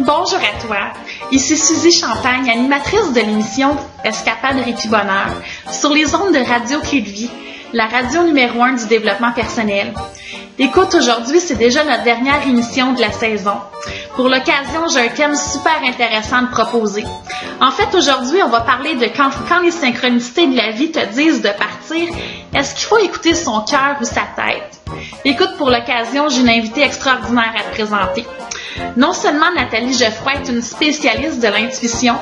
Bonjour à toi, ici Suzy Champagne, animatrice de l'émission Escapade Répi Bonheur, sur les ondes de Radio Clé de Vie, la radio numéro 1 du développement personnel. Écoute, aujourd'hui, c'est déjà notre dernière émission de la saison. Pour l'occasion, j'ai un thème super intéressant à te proposer. En fait, aujourd'hui, on va parler de quand les synchronicités de la vie te disent de partir, est-ce qu'il faut écouter son cœur ou sa tête? Écoute, pour l'occasion, j'ai une invitée extraordinaire à te présenter. Non seulement Nathalie Geoffroy est une spécialiste de l'intuition,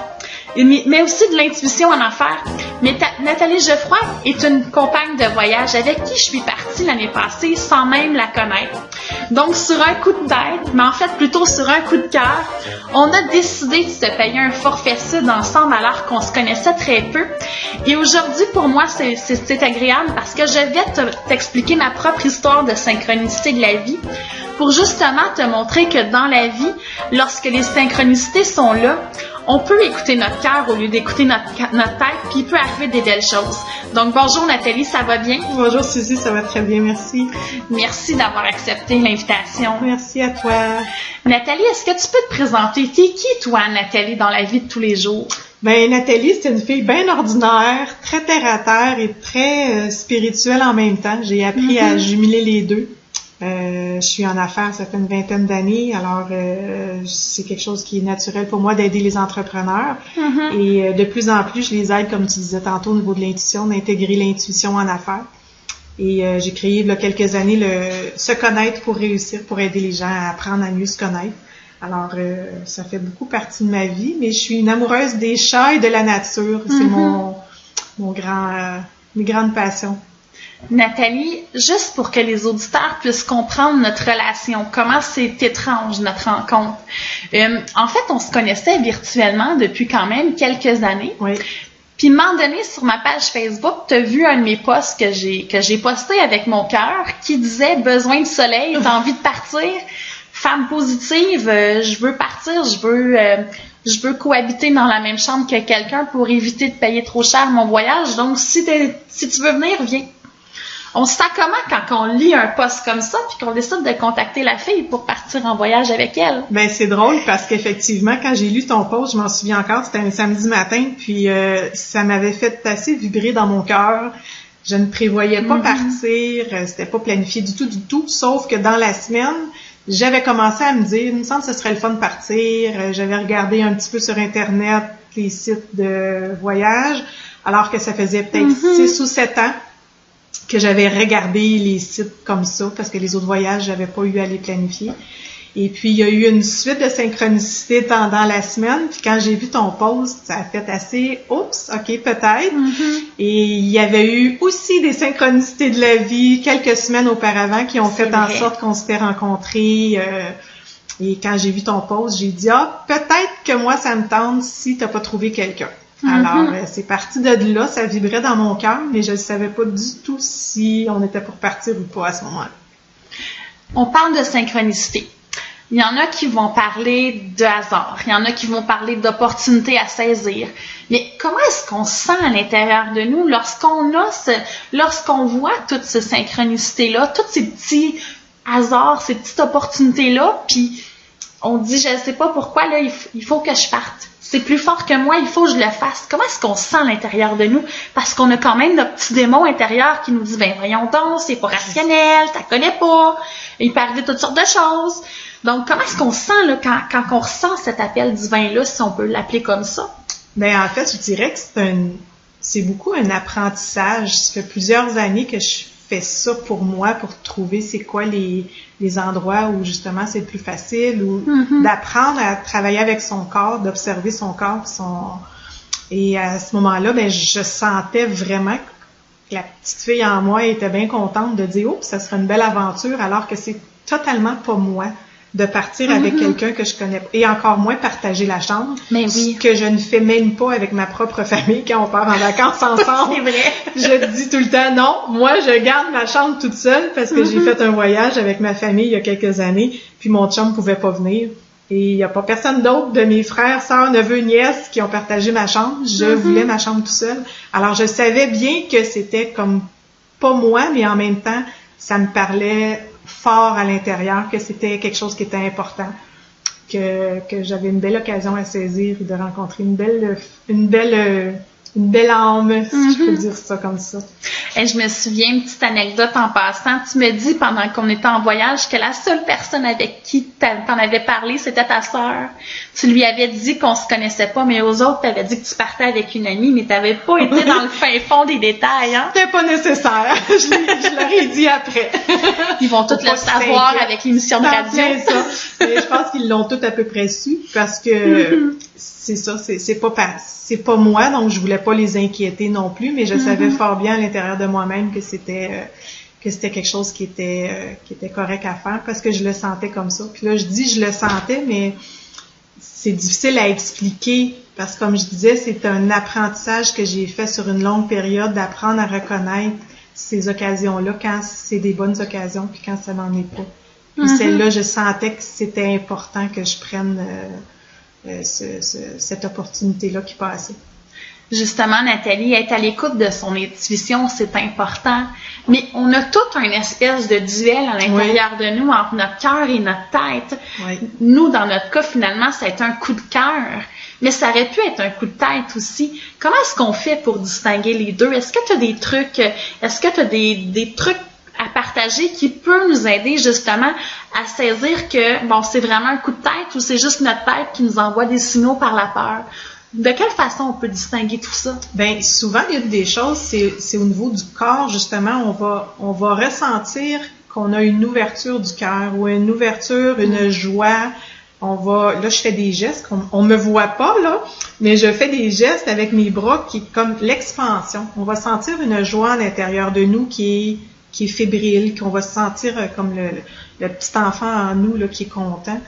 mais aussi de l'intuition en affaires. Mais Nathalie Geoffroy est une compagne de voyage avec qui je suis partie l'année passée sans même la connaître. Donc, sur un coup de tête, mais en fait plutôt sur un coup de cœur, on a décidé de se payer un forfait sud ensemble alors qu'on se connaissait très peu. Et aujourd'hui, pour moi, c'est agréable parce que je vais t'expliquer ma propre histoire de synchronicité de la vie pour justement te montrer que dans la vie, lorsque les synchronicités sont là, on peut écouter notre cœur au lieu d'écouter notre tête, puis il peut arriver des belles choses. Donc, bonjour Nathalie, ça va bien? Bonjour Suzy, ça va très bien, merci. Merci d'avoir accepté l'invitation. Merci à toi. Nathalie, est-ce que tu peux te présenter? T'es qui, toi, Nathalie, dans la vie de tous les jours? Ben, Nathalie, c'est une fille bien ordinaire, très terre-à-terre et très spirituelle en même temps. J'ai appris à jumeler les deux. Je suis en affaires, ça fait une vingtaine d'années, alors c'est quelque chose qui est naturel pour moi d'aider les entrepreneurs. Et de plus en plus, je les aide, comme tu disais tantôt, au niveau de l'intuition, d'intégrer l'intuition en affaires. Et j'ai créé il y a quelques années Se connaître pour réussir, pour aider les gens à apprendre à mieux se connaître. Alors, ça fait beaucoup partie de ma vie, mais je suis une amoureuse des chats et de la nature. C'est mes grandes passions. Nathalie, juste pour que les auditeurs puissent comprendre notre relation, comment c'est étrange notre rencontre. En fait, on se connaissait virtuellement depuis quand même quelques années. Oui. Puis, à un moment donné, sur ma page Facebook, tu as vu un de mes posts que j'ai posté avec mon cœur qui disait « Besoin de soleil, t'as envie de partir? Femme positive, je veux partir, je veux cohabiter dans la même chambre que quelqu'un pour éviter de payer trop cher mon voyage. Donc, si tu veux venir, viens. » On se sent comment quand on lit un post comme ça puis qu'on décide de contacter la fille pour partir en voyage avec elle? Ben c'est drôle parce qu'effectivement, quand j'ai lu ton post, je m'en souviens encore, c'était un samedi matin, puis ça m'avait fait assez vibrer dans mon cœur. Je ne prévoyais pas partir, c'était pas planifié du tout, sauf que dans la semaine, j'avais commencé à me dire, il me semble que ce serait le fun de partir. J'avais regardé un petit peu sur Internet les sites de voyage, alors que ça faisait peut-être 6 ou 7 ans que j'avais regardé les sites comme ça, parce que les autres voyages, j'avais pas eu à les planifier. Et puis, il y a eu une suite de synchronicités pendant la semaine, puis quand j'ai vu ton post, ça a fait assez « Oups, OK, peut-être ». Et il y avait eu aussi des synchronicités de la vie quelques semaines auparavant qui ont fait en sorte qu'on s'était rencontrés. Et quand j'ai vu ton post, j'ai dit « Ah, peut-être que moi, ça me tente si t'as pas trouvé quelqu'un ». Alors, c'est parti de là, ça vibrait dans mon cœur, mais je ne savais pas du tout si on était pour partir ou pas à ce moment-là. On parle de synchronicité. Il y en a qui vont parler de hasard, il y en a qui vont parler d'opportunités à saisir. Mais comment est-ce qu'on se sent à l'intérieur de nous lorsqu'on voit toutes ces synchronicités-là, tous ces petits hasards, ces petites opportunités-là, puis on dit, je ne sais pas pourquoi, là, il faut que je parte. C'est plus fort que moi, il faut que je le fasse. Comment est-ce qu'on se sent à l'intérieur de nous? Parce qu'on a quand même notre petit démon intérieur qui nous dit, ben voyons donc, c'est pas rationnel, t'as connais pas, il peut arriver toutes sortes de choses. Donc, comment est-ce qu'on se sent là, quand on ressent cet appel divin-là, si on peut l'appeler comme ça? Ben en fait, je dirais que c'est beaucoup un apprentissage. Ça fait plusieurs années que je fais ça pour moi, pour trouver c'est quoi les endroits où justement c'est le plus facile, ou d'apprendre à travailler avec son corps, d'observer son corps, et à ce moment-là, ben je sentais vraiment que la petite fille en moi était bien contente de dire « Oh, ça serait une belle aventure », alors que c'est totalement pas moi de partir avec quelqu'un que je connais pas, et encore moins partager la chambre, ce que je ne fais même pas avec ma propre famille quand on part en vacances ensemble. C'est vrai. Je dis tout le temps non, moi je garde ma chambre toute seule parce que j'ai fait un voyage avec ma famille il y a quelques années, puis mon chum pouvait pas venir. Et il n'y a pas personne d'autre de mes frères, sœurs, neveux, nièces qui ont partagé ma chambre. Je voulais ma chambre tout seul. Alors je savais bien que c'était comme pas moi, mais en même temps, ça me parlait fort à l'intérieur, que c'était quelque chose qui était important. que j'avais une belle occasion à saisir et de rencontrer une belle âme, si je peux dire ça comme ça. Et je me souviens, une petite anecdote en passant, tu me dis pendant qu'on était en voyage que la seule personne avec qui t'en avais parlé, c'était ta sœur. Tu lui avais dit qu'on se connaissait pas, mais aux autres, t'avais dit que tu partais avec une amie, mais t'avais pas été dans le fin fond des détails, hein? C'était pas nécessaire. Je leur ai dit après. Ils vont tous le savoir avec l'émission de radio. C'est ça. Mais je pense qu'ils l'ont tous à peu près su, parce que c'est ça, c'est pas moi, donc je voulais pas les inquiéter non plus, mais je savais fort bien à l'intérieur de moi-même que c'était quelque chose qui était correct à faire, parce que je le sentais comme ça. Puis là, je dis je le sentais, mais c'est difficile à expliquer, parce que comme je disais, c'est un apprentissage que j'ai fait sur une longue période, d'apprendre à reconnaître ces occasions-là, quand c'est des bonnes occasions, puis quand ça n'en est pas. Puis celle-là, je sentais que c'était important que je prenne cette opportunité-là qui passait. Justement, Nathalie, être à l'écoute de son intuition, c'est important. Mais on a tout un espèce de duel à l'intérieur de nous, entre notre cœur et notre tête. Oui. Nous, dans notre cas, finalement, ça a été un coup de cœur. Mais ça aurait pu être un coup de tête aussi. Comment est-ce qu'on fait pour distinguer les deux? Est-ce que tu as des trucs, des trucs à partager qui peut nous aider justement à saisir que, bon, c'est vraiment un coup de tête ou c'est juste notre tête qui nous envoie des signaux par la peur? De quelle façon on peut distinguer tout ça? Ben souvent, il y a des choses, c'est au niveau du corps, justement, on va ressentir qu'on a une ouverture du cœur ou une ouverture, une joie. Là, je fais des gestes, on me voit pas, là, mais je fais des gestes avec mes bras qui est comme l'expansion. On va sentir une joie à l'intérieur de nous qui est fébrile, qu'on va se sentir comme le petit enfant en nous, là, qui est content.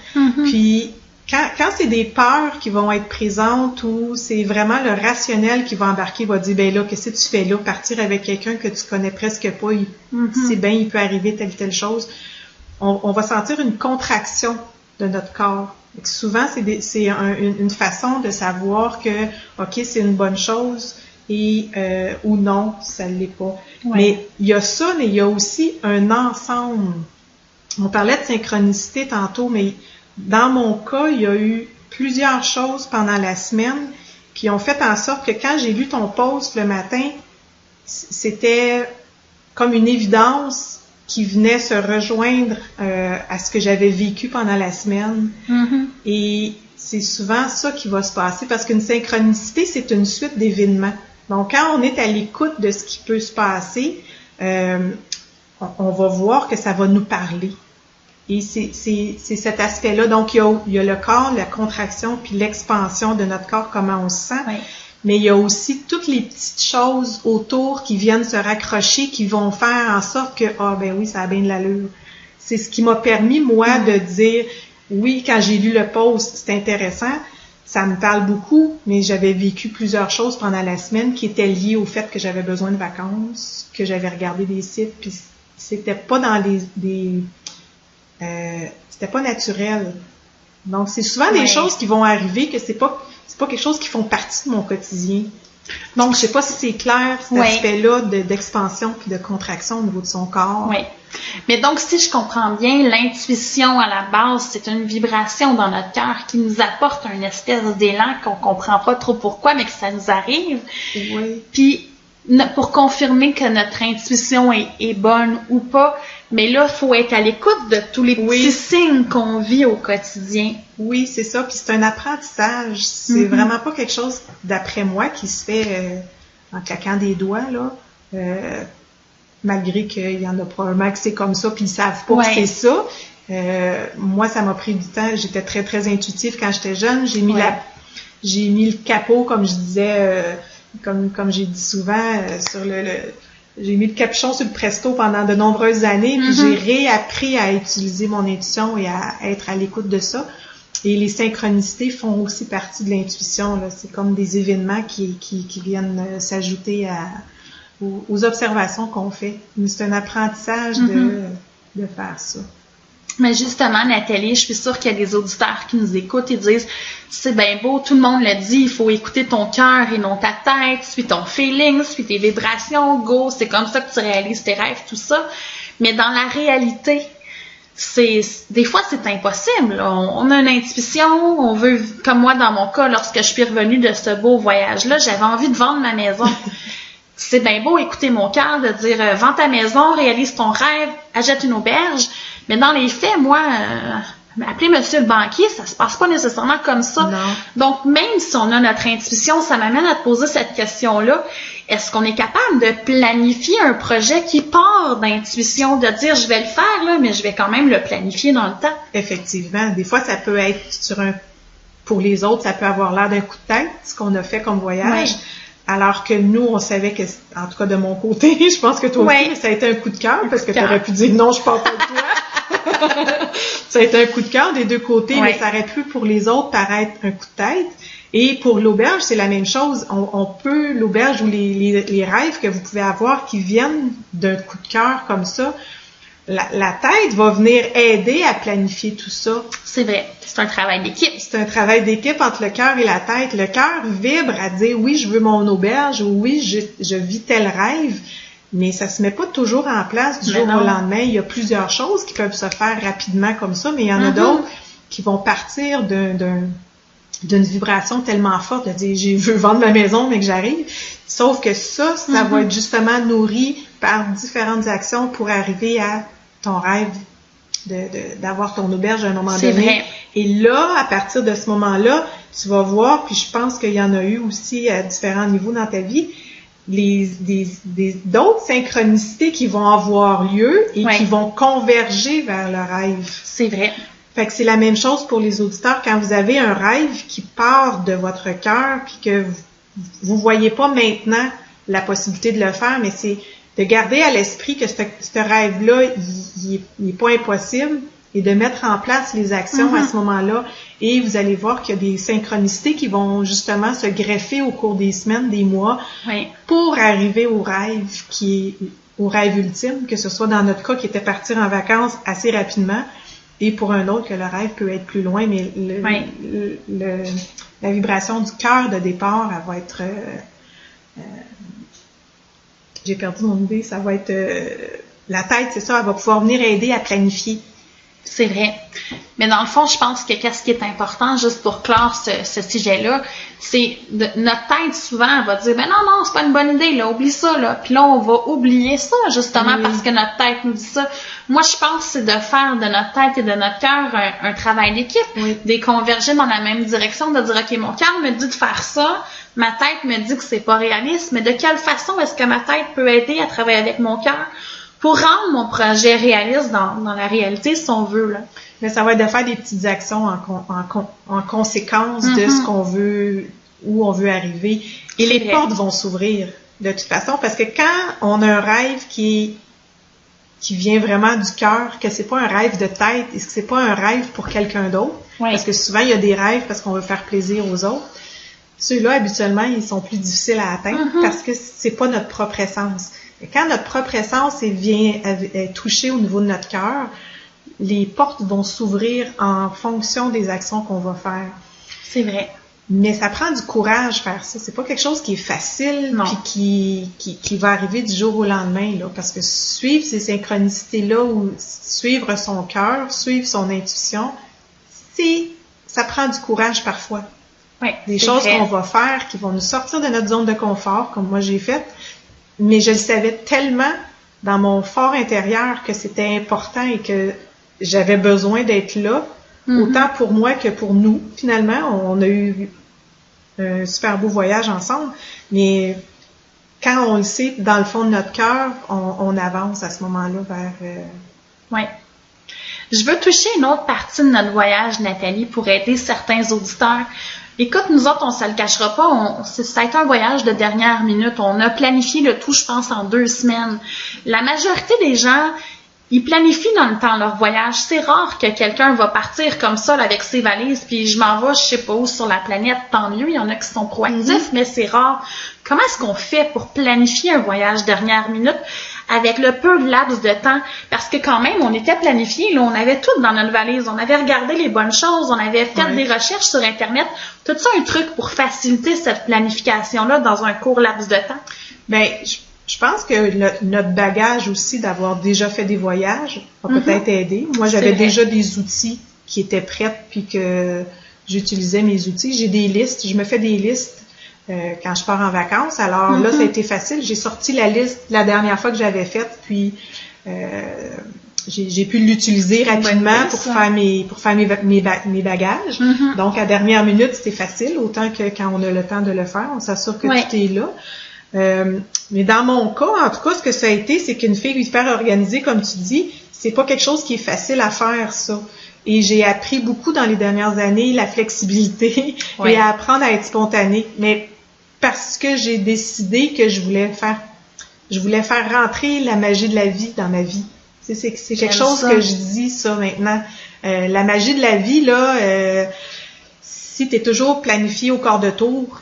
Puis, quand c'est des peurs qui vont être présentes ou c'est vraiment le rationnel qui va embarquer, va dire, ben là, qu'est-ce que tu fais là? Partir avec quelqu'un que tu connais presque pas, c'est bien, il peut arriver telle chose. On va sentir une contraction de notre corps. Et souvent, c'est une façon de savoir que, OK, c'est une bonne chose et ou non, ça ne l'est pas. Ouais. Mais il y a ça, mais il y a aussi un ensemble. On parlait de synchronicité tantôt, mais dans mon cas, il y a eu plusieurs choses pendant la semaine qui ont fait en sorte que quand j'ai lu ton post le matin, c'était comme une évidence qui venait se rejoindre à ce que j'avais vécu pendant la semaine. Et c'est souvent ça qui va se passer, parce qu'une synchronicité, c'est une suite d'événements. Donc, quand on est à l'écoute de ce qui peut se passer, on va voir que ça va nous parler. Et c'est cet aspect-là. Donc, il y a le corps, la contraction, puis l'expansion de notre corps, comment on se sent. Oui. Mais il y a aussi toutes les petites choses autour qui viennent se raccrocher, qui vont faire en sorte que, ben oui, ça a bien de l'allure. C'est ce qui m'a permis, moi, de dire, oui, quand j'ai lu le post, c'est intéressant, ça me parle beaucoup, mais j'avais vécu plusieurs choses pendant la semaine qui étaient liées au fait que j'avais besoin de vacances, que j'avais regardé des sites, puis c'était pas dans c'était pas naturel. Donc, c'est souvent des choses qui vont arriver que c'est pas quelque chose qui font partie de mon quotidien. Donc, je sais pas si c'est clair, cet aspect-là d'expansion puis de contraction au niveau de son corps. Oui. Mais donc, si je comprends bien, l'intuition, à la base, c'est une vibration dans notre cœur qui nous apporte un espèce d'élan qu'on comprend pas trop pourquoi, mais que ça nous arrive. Oui. Puis, pour confirmer que notre intuition est bonne ou pas, mais là, il faut être à l'écoute de tous les petits signes qu'on vit au quotidien. Oui, c'est ça. Puis c'est un apprentissage. C'est vraiment pas quelque chose, d'après moi, qui se fait en claquant des doigts, là. Malgré qu'il y en a probablement que c'est comme ça, puis ils savent pas que c'est ça. Moi, ça m'a pris du temps. J'étais très, très intuitive quand j'étais jeune. J'ai mis le capot, comme je disais, comme j'ai dit souvent, sur j'ai mis le capuchon sur le presto pendant de nombreuses années, puis j'ai réappris à utiliser mon intuition et à être à l'écoute de ça. Et les synchronicités font aussi partie de l'intuition, là. C'est comme des événements qui viennent s'ajouter aux observations qu'on fait. Mais c'est un apprentissage de faire ça. Mais justement, Nathalie, je suis sûre qu'il y a des auditeurs qui nous écoutent et disent « C'est bien beau, tout le monde le dit, il faut écouter ton cœur et non ta tête, suis ton feeling, suis tes vibrations, go, c'est comme ça que tu réalises tes rêves, tout ça. » Mais dans la réalité, des fois, c'est impossible. On a une intuition, on veut, comme moi, dans mon cas, lorsque je suis revenue de ce beau voyage-là, j'avais envie de vendre ma maison. C'est bien beau écouter mon cœur, de dire vends ta maison, réalise ton rêve, achète une auberge. Mais dans les faits, moi, appeler monsieur le banquier, ça se passe pas nécessairement comme ça. Non. Donc, même si on a notre intuition, ça m'amène à te poser cette question-là. Est-ce qu'on est capable de planifier un projet qui part d'intuition, de dire je vais le faire, là, mais je vais quand même le planifier dans le temps? Effectivement. Des fois, ça peut être pour les autres, ça peut avoir l'air d'un coup de tête, ce qu'on a fait comme voyage. Oui. Alors que nous, on savait que, en tout cas de mon côté, je pense que toi aussi, ça a été un coup de cœur, parce que tu aurais pu dire non, je pars pas de toi. Ça a été un coup de cœur des deux côtés, mais ça aurait pu pour les autres paraître un coup de tête. Et pour l'auberge, c'est la même chose. On peut, l'auberge ou les rêves que vous pouvez avoir qui viennent d'un coup de cœur comme ça, la tête va venir aider à planifier tout ça. C'est vrai. C'est un travail d'équipe. C'est un travail d'équipe entre le cœur et la tête. Le cœur vibre à dire oui, je veux mon auberge ou oui, je vis tel rêve. Mais ça se met pas toujours en place du jour au lendemain. Il y a plusieurs choses qui peuvent se faire rapidement comme ça, mais il y en a d'autres qui vont partir d'une vibration tellement forte de dire je veux vendre ma maison mais que j'arrive. Sauf que ça va être justement nourri par différentes actions pour arriver à ton rêve d'avoir ton auberge à un moment donné. Vrai. Et là, à partir de ce moment-là, tu vas voir, puis je pense qu'il y en a eu aussi à différents niveaux dans ta vie, d'autres synchronicités qui vont avoir lieu et qui vont converger vers le rêve. C'est vrai. Fait que c'est la même chose pour les auditeurs. Quand vous avez un rêve qui part de votre cœur puis que vous voyez pas maintenant la possibilité de le faire, mais c'est de garder à l'esprit que ce rêve-là, il est pas impossible et de mettre en place les actions à ce moment-là. Et vous allez voir qu'il y a des synchronicités qui vont justement se greffer au cours des semaines, des mois, pour arriver au rêve au rêve ultime, que ce soit dans notre cas qui était partir en vacances assez rapidement, et pour un autre que le rêve peut être plus loin, mais la vibration du cœur de départ, elle va être... j'ai perdu mon idée, ça va être... la tête, c'est ça, elle va pouvoir venir aider à planifier. C'est vrai. Mais dans le fond, je pense que qu'est-ce qui est important, juste pour clore ce sujet-là, c'est notre tête, souvent, elle va dire, ben non, c'est pas une bonne idée, là, oublie ça, là. Puis là, on va oublier ça, justement, parce que notre tête nous dit ça. Moi, je pense que c'est de faire de notre tête et de notre cœur un travail d'équipe, de converger dans la même direction, de dire, OK, mon cœur me dit de faire ça, ma tête me dit que c'est pas réaliste, mais de quelle façon est-ce que ma tête peut aider à travailler avec mon cœur pour rendre mon projet réaliste dans la réalité, si on veut, là. Mais ça va être de faire des petites actions en conséquence de ce qu'on veut, où on veut arriver. Et les portes vont s'ouvrir, de toute façon, parce que quand on a un rêve qui vient vraiment du cœur, que c'est pas un rêve de tête, et que c'est pas un rêve pour quelqu'un d'autre, parce que souvent, il y a des rêves parce qu'on veut faire plaisir aux autres. Ceux-là, habituellement, ils sont plus difficiles à atteindre parce que c'est pas notre propre essence. Et quand notre propre essence est touchée au niveau de notre cœur, les portes vont s'ouvrir en fonction des actions qu'on va faire. C'est vrai. Mais ça prend du courage faire ça. C'est pas quelque chose qui est facile puis qui va arriver du jour au lendemain, là. Parce que suivre ces synchronicités-là ou suivre son cœur, suivre son intuition, ça prend du courage parfois. Oui, des choses qu'on va faire qui vont nous sortir de notre zone de confort, comme moi j'ai fait. Mais je le savais tellement dans mon fort intérieur que c'était important et que j'avais besoin d'être là, autant pour moi que pour nous. Finalement, on a eu un super beau voyage ensemble, mais quand on le sait, dans le fond de notre cœur, on avance à ce moment-là vers... Oui. Je veux toucher une autre partie de notre voyage, Nathalie, pour aider certains auditeurs. Écoute, nous autres, on ne se le cachera pas, ça a été un voyage de dernière minute. On a planifié le tout, je pense, en 2 semaines. La majorité des gens, ils planifient dans le temps leur voyage. C'est rare que quelqu'un va partir comme ça là, avec ses valises, puis je m'en vais, je sais pas où, sur la planète, tant mieux. Il y en a qui sont proactifs, mais c'est rare. Comment est-ce qu'on fait pour planifier un voyage dernière minute avec le peu de laps de temps? Parce que quand même, on était planifié, là, on avait tout dans notre valise. On avait regardé les bonnes choses, on avait fait des recherches sur Internet. Tout ça, un truc pour faciliter cette planification-là dans un court laps de temps? Ben, Je pense que notre bagage aussi d'avoir déjà fait des voyages a peut-être aidé. Moi, j'avais déjà des outils qui étaient prêts puis que j'utilisais mes outils. J'ai des listes, je me fais des listes quand je pars en vacances. Alors là, ça a été facile. J'ai sorti la liste la dernière fois que j'avais faite, puis j'ai pu l'utiliser rapidement pour faire mes bagages. Donc, à dernière minute, c'était facile, autant que quand on a le temps de le faire, on s'assure que tout est là. Mais dans mon cas, en tout cas, ce que ça a été, c'est qu'une fille hyper organisée, comme tu dis, c'est pas quelque chose qui est facile à faire, ça. Et j'ai appris beaucoup dans les dernières années, la flexibilité et à apprendre à être spontanée. Mais parce que j'ai décidé que je voulais faire rentrer la magie de la vie dans ma vie. C'est quelque chose que je dis, ça, maintenant. La magie de la vie, là, si t'es toujours planifié au quart de tour,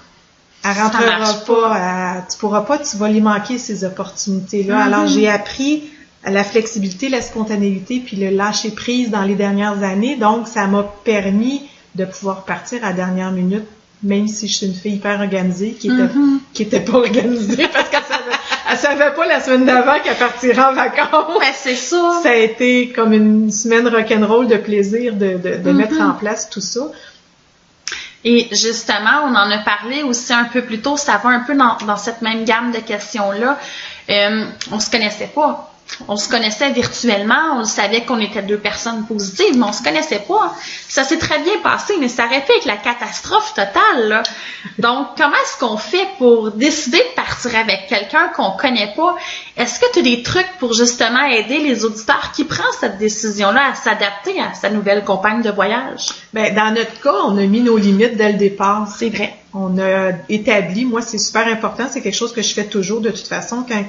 elle rentrera pas. Tu pourras pas, tu vas lui manquer ces opportunités-là. Alors, j'ai appris la flexibilité, la spontanéité, puis le lâcher prise dans les dernières années. Donc, ça m'a permis de pouvoir partir à la dernière minute, même si je suis une fille hyper organisée, qui était pas organisée parce qu'elle savait pas la semaine d'avant qu'elle partirait en vacances. Ben, c'est ça. Ça a été comme une semaine rock'n'roll de plaisir de mettre en place tout ça. Et justement, on en a parlé aussi un peu plus tôt, ça va un peu dans cette même gamme de questions-là. On se connaissait pas. On se connaissait virtuellement, on savait qu'on était deux personnes positives, mais on se connaissait pas. Ça s'est très bien passé, mais ça aurait pu être la catastrophe totale, là. Donc, comment est-ce qu'on fait pour décider de partir avec quelqu'un qu'on connaît pas? Est-ce que tu as des trucs pour justement aider les auditeurs qui prennent cette décision-là à s'adapter à sa nouvelle compagne de voyage? Ben, dans notre cas, on a mis nos limites dès le départ. C'est vrai. On a établi, moi, c'est super important, c'est quelque chose que je fais toujours de toute façon quand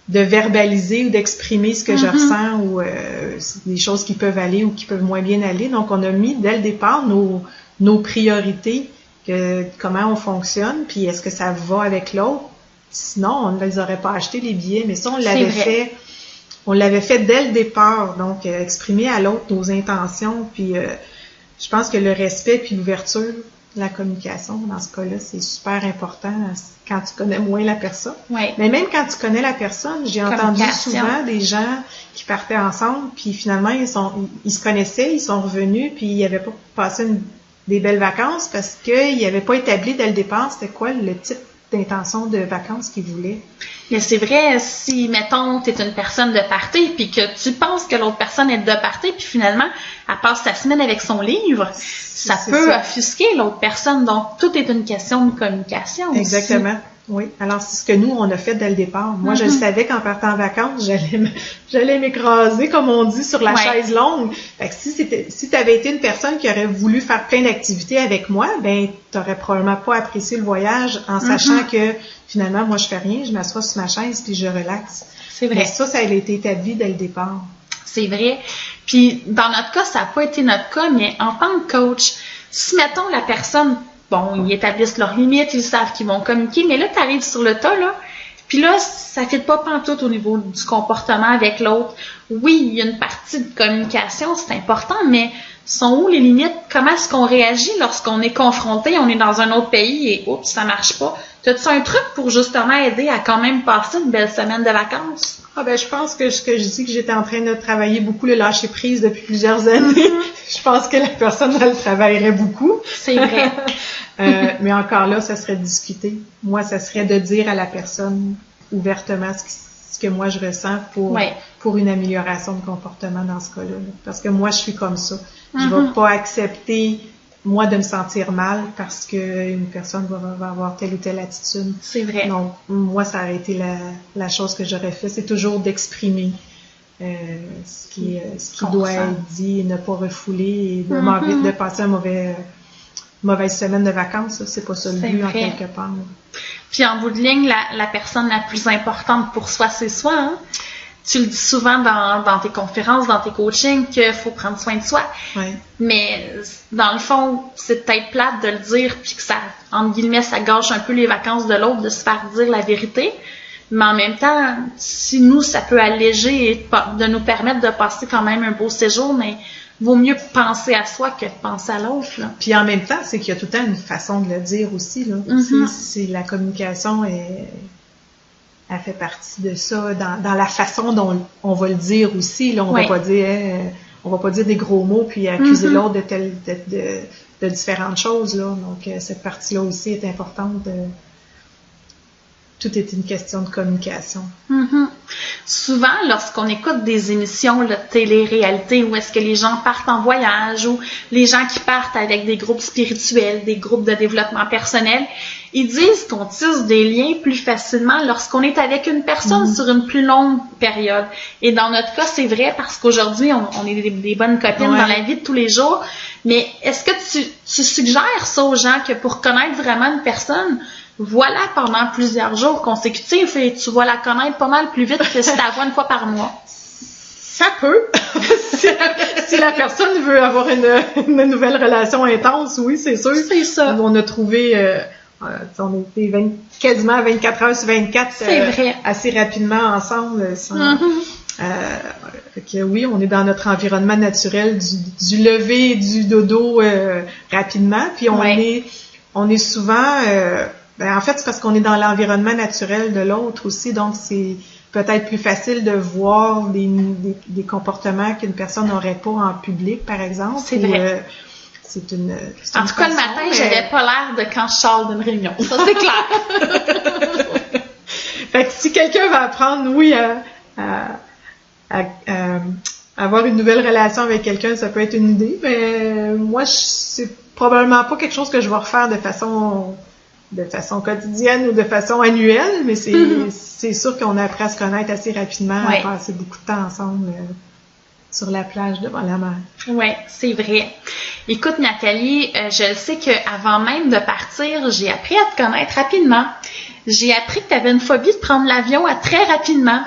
de verbaliser ou d'exprimer ce que je ressens ou des choses qui peuvent aller ou qui peuvent moins bien aller. Donc, on a mis dès le départ nos priorités, comment on fonctionne, puis est-ce que ça va avec l'autre. Sinon, on ne les aurait pas acheté les billets, mais ça, on l'avait fait dès le départ. Donc, exprimer à l'autre nos intentions, puis je pense que le respect puis l'ouverture, la communication, dans ce cas-là, c'est super important quand tu connais moins la personne. Oui. Mais même quand tu connais la personne, j'ai entendu souvent des gens qui partaient ensemble, puis finalement, ils se connaissaient, ils sont revenus, puis ils n'avaient pas passé des belles vacances parce qu'ils n'avaient pas établi dès le départ c'était quoi le type d'intention de vacances qu'ils voulaient. Mais c'est vrai, si, mettons, tu es une personne de party, puis que tu penses que l'autre personne est de party, puis finalement, elle passe sa semaine avec son livre, ça peut offusquer l'autre personne. Donc, tout est une question de communication. Exactement. Aussi. Oui. Alors, c'est ce que nous, on a fait dès le départ. Moi, je le savais qu'en partant en vacances, j'allais m'écraser, comme on dit, sur la chaise longue. Fait que si tu avais été une personne qui aurait voulu faire plein d'activités avec moi, ben, t'aurais probablement pas apprécié le voyage en sachant que, finalement, moi, je fais rien, je m'assois sur ma chaise puis je relaxe. C'est vrai. Mais ça a été établi dès le départ. C'est vrai. Puis, dans notre cas, ça n'a pas été notre cas, mais en tant que coach, si, mettons, la personne, bon, ils établissent leurs limites, ils savent qu'ils vont communiquer, mais là, tu arrives sur le tas, là, puis là, ça ne fit pas pantoute au niveau du comportement avec l'autre. Oui, il y a une partie de communication, c'est important, mais sont où les limites? Comment est-ce qu'on réagit lorsqu'on est confronté, on est dans un autre pays et oups, ça marche pas? T'as-tu un truc pour justement aider à quand même passer une belle semaine de vacances? Ah ben, je pense que ce que je dis que j'étais en train de travailler beaucoup le lâcher prise depuis plusieurs années. Je pense que la personne, elle travaillerait beaucoup. C'est vrai. Mais encore là, ça serait de discuter. Moi, ça serait de dire à la personne ouvertement ce que moi je ressens pour une amélioration de comportement dans ce cas-là. Parce que moi, je suis comme ça. Je ne vais pas accepter, moi, de me sentir mal parce qu'une personne va avoir telle ou telle attitude. C'est vrai. Donc, moi, ça aurait été la chose que j'aurais fait. C'est toujours d'exprimer ce qui doit être dit et ne pas refouler et de passer une mauvaise semaine de vacances. C'est pas ça le but en quelque part. Puis en bout de ligne, la personne la plus importante pour soi, c'est soi, hein? Tu le dis souvent dans tes conférences, dans tes coachings, qu'il faut prendre soin de soi. Oui. Mais dans le fond, c'est peut-être plate de le dire, puis que ça, entre guillemets, ça gâche un peu les vacances de l'autre de se faire dire la vérité. Mais en même temps, si nous, ça peut alléger et de nous permettre de passer quand même un beau séjour, mais vaut mieux penser à soi que de penser à l'autre. Là. Puis en même temps, c'est qu'il y a tout le temps une façon de le dire aussi. Là. C'est la communication elle fait partie de ça, dans la façon dont on va le dire aussi. Là, on va pas dire on va pas dire des gros mots puis accuser l'autre de différentes choses. Là. Donc, cette partie-là aussi est importante. Tout est une question de communication. Souvent, lorsqu'on écoute des émissions de télé-réalité où est-ce que les gens partent en voyage ou les gens qui partent avec des groupes spirituels, des groupes de développement personnel, ils disent qu'on tisse des liens plus facilement lorsqu'on est avec une personne sur une plus longue période. Et dans notre cas, c'est vrai parce qu'aujourd'hui, on est des bonnes copines dans la vie de tous les jours. Mais est-ce que tu suggères ça aux gens que pour connaître vraiment une personne, voilà pendant plusieurs jours consécutifs et tu vas la connaître pas mal plus vite que si tu la vois une fois par mois? Ça peut. si la personne veut avoir une nouvelle relation intense, oui, c'est sûr. C'est ça. On a trouvé, on était quasiment 24 heures sur 24 vrai. Assez rapidement ensemble. Oui, on est dans notre environnement naturel du lever et du dodo rapidement. Puis on est souvent... en fait, c'est parce qu'on est dans l'environnement naturel de l'autre aussi, donc c'est peut-être plus facile de voir des comportements qu'une personne n'aurait pas en public, par exemple. C'est vrai. C'est en tout cas, le matin, j'avais pas l'air de quand je sors d'une réunion. Ça, c'est clair. Fait que si quelqu'un va apprendre, oui, à avoir une nouvelle relation avec quelqu'un, ça peut être une idée, mais moi, c'est probablement pas quelque chose que je vais refaire de façon quotidienne ou de façon annuelle, mais c'est sûr qu'on a appris à se connaître assez rapidement, à passer beaucoup de temps ensemble sur la plage devant la mer. Oui, c'est vrai. Écoute, Nathalie, je sais qu'avant même de partir, j'ai appris à te connaître rapidement. J'ai appris que tu avais une phobie de prendre l'avion très rapidement.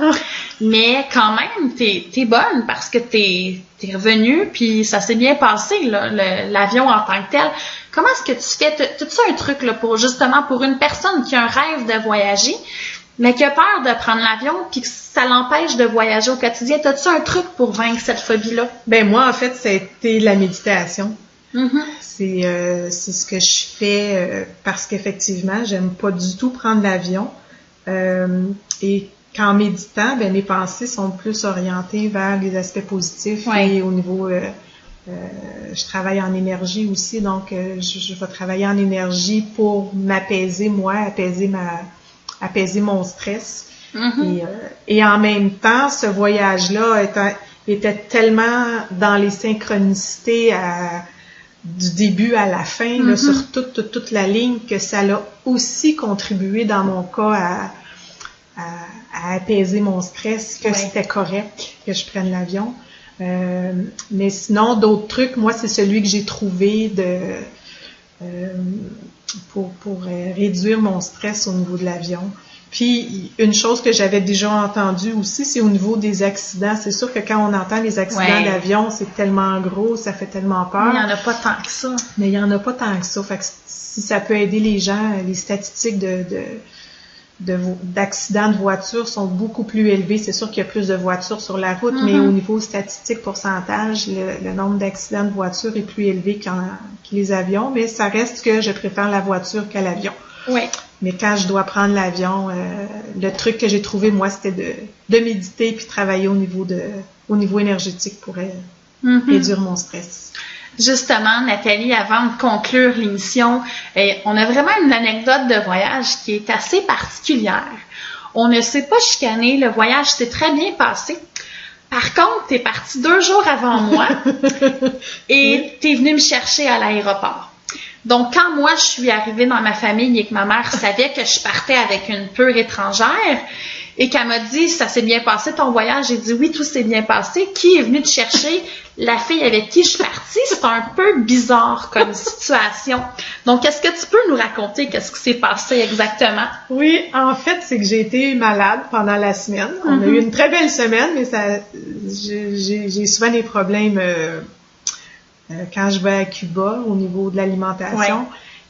Mais quand même, t'es bonne parce que t'es revenue, puis ça s'est bien passé, là, l'avion en tant que tel. Comment est-ce que tu fais? T'as-tu un truc là, pour une personne qui a un rêve de voyager, mais qui a peur de prendre l'avion, puis que ça l'empêche de voyager au quotidien? T'as-tu un truc pour vaincre cette phobie-là? Ben moi, en fait, ça a été la méditation. C'est ce que je fais parce qu'effectivement, j'aime pas du tout prendre l'avion. Et qu'en méditant, ben mes pensées sont plus orientées vers les aspects positifs et au niveau... je travaille en énergie aussi, donc je vais travailler en énergie pour m'apaiser, apaiser mon stress. Et en même temps, ce voyage-là était tellement dans les synchronicités du début à la fin, là, sur toute la ligne, que ça l'a aussi contribué dans mon cas à apaiser mon stress, que c'était correct que je prenne l'avion. Mais sinon, d'autres trucs, moi, c'est celui que j'ai trouvé pour réduire mon stress au niveau de l'avion. Puis, une chose que j'avais déjà entendue aussi, c'est au niveau des accidents. C'est sûr que quand on entend les accidents d'avion, c'est tellement gros, ça fait tellement peur. Mais il n'y en a pas tant que ça. Mais il n'y en a pas tant que ça. Fait que si ça peut aider les gens, les statistiques d'accidents de voiture sont beaucoup plus élevés. C'est sûr qu'il y a plus de voitures sur la route, mais au niveau statistique, pourcentage, le nombre d'accidents de voiture est plus élevé que les avions, mais ça reste que je préfère la voiture qu'à l'avion. Oui. Mais quand je dois prendre l'avion, le truc que j'ai trouvé, moi, c'était de méditer puis travailler au niveau énergétique pour réduire mon stress. Justement, Nathalie, avant de conclure l'émission, on a vraiment une anecdote de voyage qui est assez particulière. On ne s'est pas chicané, le voyage s'est très bien passé. Par contre, t'es partie 2 jours avant moi et t'es venue me chercher à l'aéroport. Donc, quand moi, je suis arrivée dans ma famille et que ma mère savait que je partais avec une pure étrangère et qu'elle m'a dit « Ça s'est bien passé ton voyage », j'ai dit « Oui, tout s'est bien passé. Qui est venu te chercher? La fille avec qui je suis partie? » C'est un peu bizarre comme situation. Donc, est-ce que tu peux nous raconter qu'est-ce qui s'est passé exactement? Oui, en fait, c'est que j'ai été malade pendant la semaine. On a eu une très belle semaine, mais j'ai souvent des problèmes... quand je vais à Cuba au niveau de l'alimentation.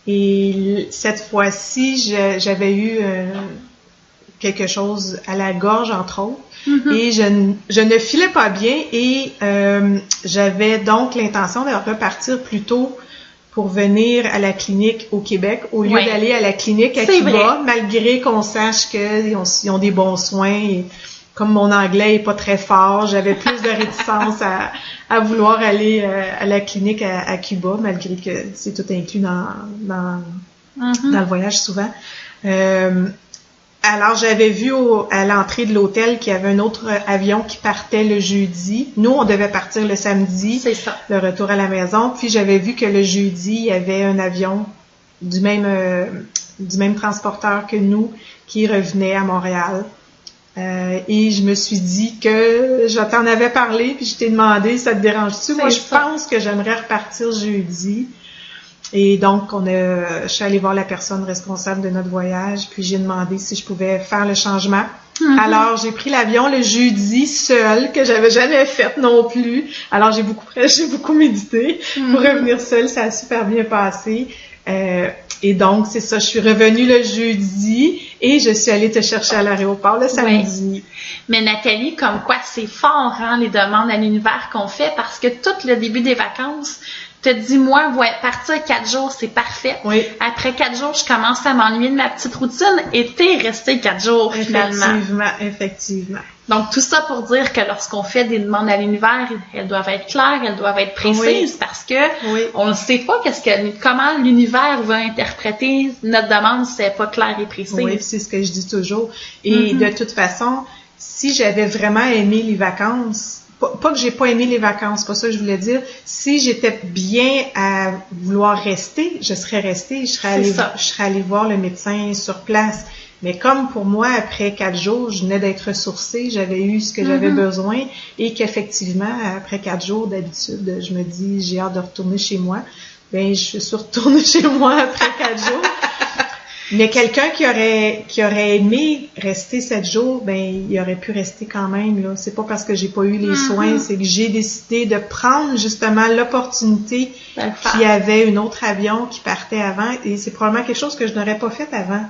Et cette fois-ci, j'avais eu quelque chose à la gorge, entre autres. Et je ne filais pas bien et j'avais donc l'intention de repartir plus tôt pour venir à la clinique au Québec au lieu d'aller à la clinique à C'est Cuba, vrai. malgré qu'on sache qu'ils ont des bons soins. Et comme mon anglais est pas très fort, j'avais plus de réticence à vouloir aller à la clinique à Cuba, malgré que c'est tout inclus dans le voyage souvent. Alors, j'avais vu à l'entrée de l'hôtel qu'il y avait un autre avion qui partait le jeudi. Nous, on devait partir le samedi, C'est ça. le retour à la maison. Puis, j'avais vu que le jeudi, il y avait un avion du même transporteur que nous qui revenait à Montréal. Et je me suis dit que je t'en avais parlé, puis je t'ai demandé, ça te dérange-tu? Moi, je pense que j'aimerais repartir jeudi. Et donc, je suis allée voir la personne responsable de notre voyage, puis j'ai demandé si je pouvais faire le changement. Alors, j'ai pris l'avion le jeudi seule, que j'avais jamais fait non plus. Alors, j'ai beaucoup médité pour revenir seule. Ça a super bien passé. Et donc, c'est ça, je suis revenue le jeudi et je suis allée te chercher à l'aéroport le samedi. Mais Nathalie, comme quoi c'est fort, hein, les demandes à l'univers qu'on fait, parce que tout le début des vacances, te dis, moi, partir 4 jours, c'est parfait. Oui. Après 4 jours, je commence à m'ennuyer de ma petite routine et t'es resté 4 jours, finalement. Effectivement. Donc, tout ça pour dire que lorsqu'on fait des demandes à l'univers, elles doivent être claires, elles doivent être précises, parce que on ne sait pas comment l'univers va interpréter notre demande si c'est pas clair et précis. Oui, c'est ce que je dis toujours. Et de toute façon, si j'avais vraiment aimé les vacances, pas que j'ai pas aimé les vacances, pas ça que je voulais dire. Si j'étais bien à vouloir rester, je serais restée. Je serais allée voir le médecin sur place. Mais comme pour moi, après 4 jours, je venais d'être ressourcée, j'avais eu ce que j'avais besoin et qu'effectivement, après 4 jours, d'habitude, je me dis, j'ai hâte de retourner chez moi. Ben, je suis retournée chez moi après 4 jours. Mais quelqu'un qui aurait aimé rester 7 jours, ben, il aurait pu rester quand même, là. C'est pas parce que j'ai pas eu les soins, c'est que j'ai décidé de prendre, justement, l'opportunité qu'il y avait un autre avion qui partait avant. Et c'est probablement quelque chose que je n'aurais pas fait avant.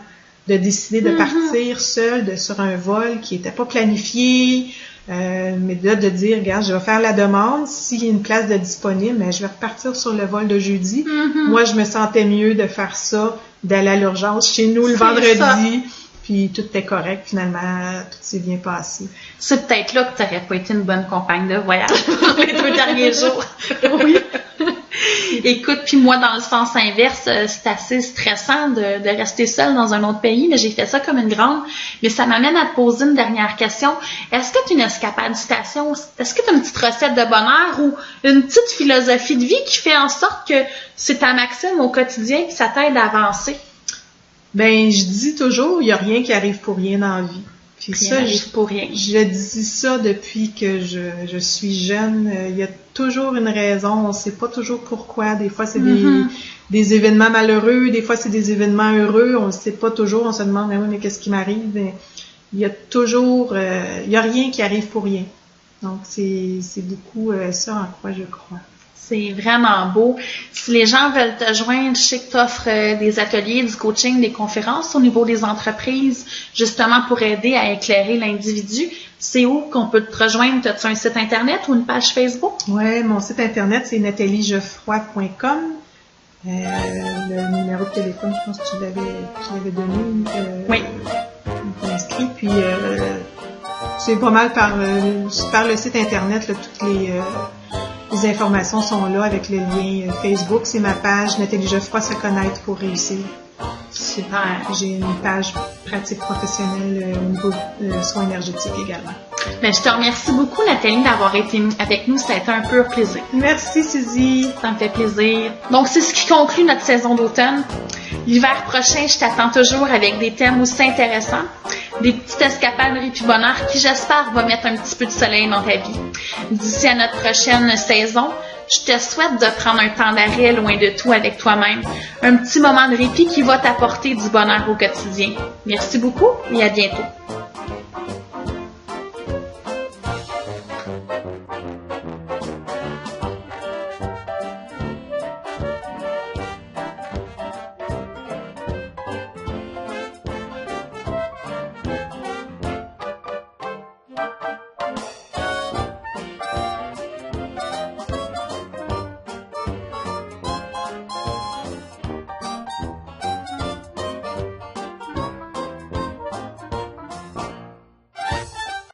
De décider de partir seule sur un vol qui était pas planifié, mais là, de dire, regarde, je vais faire la demande, s'il y a une place de disponible, ben, je vais repartir sur le vol de jeudi. Moi, je me sentais mieux de faire ça, d'aller à l'urgence chez nous le vendredi, puis tout était correct, finalement, tout s'est bien passé. C'est peut-être là que tu n'aurais pas été une bonne compagne de voyage pour les 2 derniers jours. Oui. Écoute, puis moi, dans le sens inverse, c'est assez stressant de rester seule dans un autre pays, mais j'ai fait ça comme une grande. Mais ça m'amène à te poser une dernière question. Est-ce que tu as une escapade citation? Est-ce que tu as une petite recette de bonheur ou une petite philosophie de vie qui fait en sorte que c'est ta maxime au quotidien que ça t'aide à avancer? Ben, je dis toujours, il n'y a rien qui arrive pour rien dans la vie. Puis rien n'arrive pour rien. Je dis ça depuis que je suis jeune. Il y a toujours une raison. On ne sait pas toujours pourquoi. Des fois, c'est des événements malheureux. Des fois, c'est des événements heureux. On ne sait pas toujours. On se demande, mais qu'est-ce qui m'arrive? Il y a toujours... il n'y a rien qui arrive pour rien. Donc, c'est beaucoup ça en quoi je crois. C'est vraiment beau. Si les gens veulent te joindre, je sais que tu offres des ateliers, du coaching, des conférences au niveau des entreprises, justement pour aider à éclairer l'individu. C'est où qu'on peut te rejoindre? As-tu un site Internet ou une page Facebook? Oui, mon site Internet, c'est nataliegeoffroy.com. Le numéro de téléphone, je pense que tu l'avais donné. Oui. Inscrit. Puis, c'est pas mal par le site Internet, là, toutes les informations sont là avec le lien Facebook. C'est ma page Nathalie Geoffroy se connaître pour réussir. Super. J'ai une page pratique professionnelle au niveau soins énergétiques également. Ben, je te remercie beaucoup, Nathalie, d'avoir été avec nous. Ça a été un pur plaisir. Merci, Suzy. Ça me fait plaisir. Donc, c'est ce qui conclut notre saison d'automne. L'hiver prochain, je t'attends toujours avec des thèmes aussi intéressants. Des petites escapades puis bonheur qui, j'espère, va mettre un petit peu de soleil dans ta vie. D'ici à notre prochaine saison, je te souhaite de prendre un temps d'arrêt loin de tout avec toi-même. Un petit moment de répit qui va t'apporter du bonheur au quotidien. Merci beaucoup et à bientôt.